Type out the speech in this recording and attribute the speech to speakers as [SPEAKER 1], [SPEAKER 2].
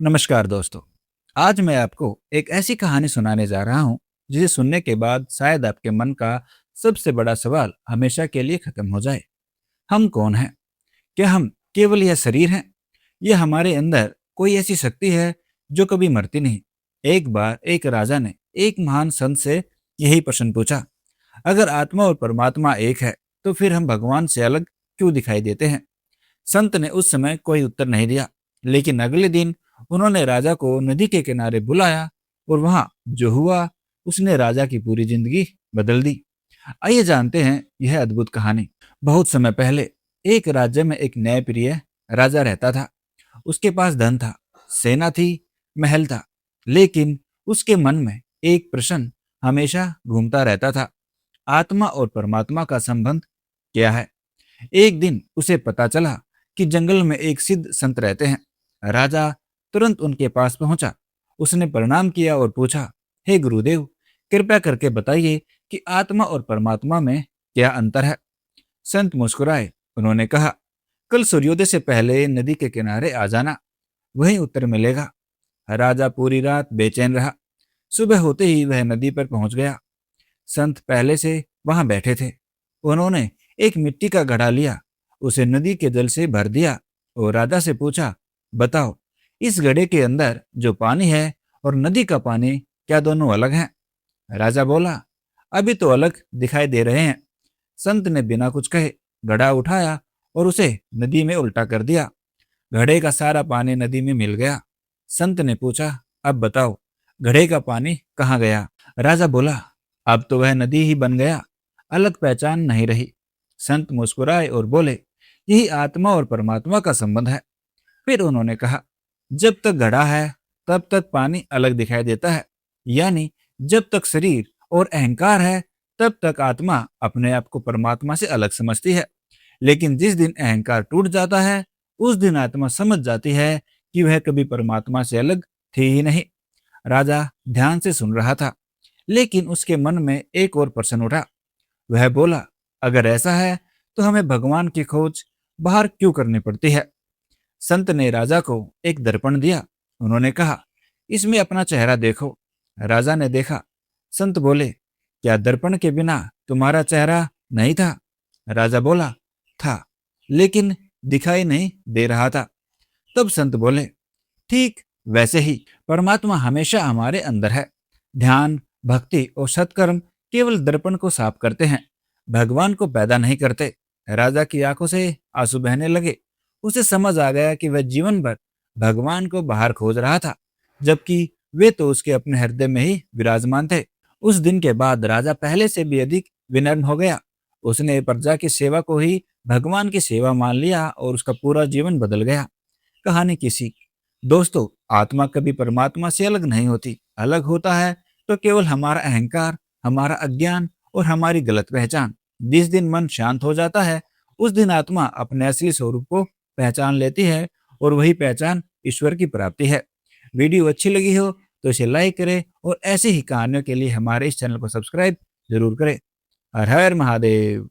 [SPEAKER 1] नमस्कार दोस्तों। आज मैं आपको एक ऐसी कहानी सुनाने जा रहा हूँ जिसे सुनने के बाद शायद आपके मन का सबसे बड़ा सवाल हमेशा के लिए खत्म हो जाए। हम कौन हैं? क्या हम केवल यह शरीर हैं या हमारे अंदर कोई ऐसी शक्ति है जो कभी मरती नहीं? एक बार एक राजा ने एक महान संत से यही प्रश्न पूछा, अगर आत्मा और परमात्मा एक है तो फिर हम भगवान से अलग क्यों दिखाई देते हैं? संत ने उस समय कोई उत्तर नहीं दिया, लेकिन अगले दिन उन्होंने राजा को नदी के किनारे बुलाया और वहां जो हुआ उसने राजा की पूरी जिंदगी बदल दी। आइए जानते हैं यह अद्भुत कहानी। बहुत समय पहले एक राज्य में एक न्यायप्रिय राजा रहता था। उसके पास धन था, सेना थी, महल था, लेकिन उसके मन में एक प्रश्न हमेशा घूमता रहता था, आत्मा और परमात्मा का संबंध क्या है? एक दिन उसे पता चला कि जंगल में एक सिद्ध संत रहते हैं। राजा तुरंत उनके पास पहुंचा। उसने प्रणाम किया और पूछा, हे गुरुदेव, कृपया करके बताइए कि आत्मा और परमात्मा में क्या अंतर है? संत मुस्कुराए। उन्होंने कहा, कल सूर्योदय से पहले नदी के किनारे आ जाना, वहीं उत्तर मिलेगा। राजा पूरी रात बेचैन रहा। सुबह होते ही वह नदी पर पहुंच गया। संत पहले से वहां बैठे थे। उन्होंने एक मिट्टी का घड़ा लिया, उसे नदी के जल से भर दिया और राजा से पूछा, बताओ, इस घड़े के अंदर जो पानी है और नदी का पानी क्या दोनों अलग हैं? राजा बोला, अभी तो अलग दिखाई दे रहे हैं। संत ने बिना कुछ कहे घड़ा उठाया और उसे नदी में उल्टा कर दिया। घड़े का सारा पानी नदी में मिल गया। संत ने पूछा, अब बताओ, घड़े का पानी कहाँ गया? राजा बोला, अब तो वह नदी ही बन गया, अलग पहचान नहीं रही। संत मुस्कुराए और बोले, यही आत्मा और परमात्मा का संबंध है। फिर उन्होंने कहा, जब तक घड़ा है तब तक पानी अलग दिखाई देता है, यानी जब तक शरीर और अहंकार है तब तक आत्मा अपने आप को परमात्मा से अलग समझती है। लेकिन जिस दिन अहंकार टूट जाता है उस दिन आत्मा समझ जाती है कि वह कभी परमात्मा से अलग थी ही नहीं। राजा ध्यान से सुन रहा था, लेकिन उसके मन में एक और प्रश्न उठा। वह बोला, अगर ऐसा है तो हमें भगवान की खोज बाहर क्यों करनी पड़ती है? संत ने राजा को एक दर्पण दिया। उन्होंने कहा, इसमें अपना चेहरा देखो। राजा ने देखा। संत बोले, क्या दर्पण के बिना तुम्हारा चेहरा नहीं था? राजा बोला, था, लेकिन दिखाई नहीं दे रहा था। तब संत बोले, ठीक वैसे ही परमात्मा हमेशा हमारे अंदर है। ध्यान, भक्ति और सत्कर्म केवल दर्पण को साफ करते हैं, भगवान को पैदा नहीं करते। राजा की आंखों से आंसू बहने लगे। उसे समझ आ गया कि वह जीवन भर भगवान को बाहर खोज रहा था, जबकि वे तो उसके अपने हृदय में ही विराजमान थे। उस दिन के बाद राजा पहले से भी अधिक विनम्र हो गया। उसने प्रजा की सेवा को ही भगवान की सेवा मान लिया और उसका पूरा जीवन बदल गया। कहानी की सीख। दोस्तों, आत्मा कभी परमात्मा से अलग नहीं होती। अलग होता है तो केवल हमारा अहंकार, हमारा अज्ञान और हमारी गलत पहचान। जिस दिन मन शांत हो जाता है उस दिन आत्मा अपने असली स्वरूप को पहचान लेती है और वही पहचान ईश्वर की प्राप्ति है। वीडियो अच्छी लगी हो तो इसे लाइक करें और ऐसी ही कहानियों के लिए हमारे इस चैनल को सब्सक्राइब जरूर करें। हर हर महादेव।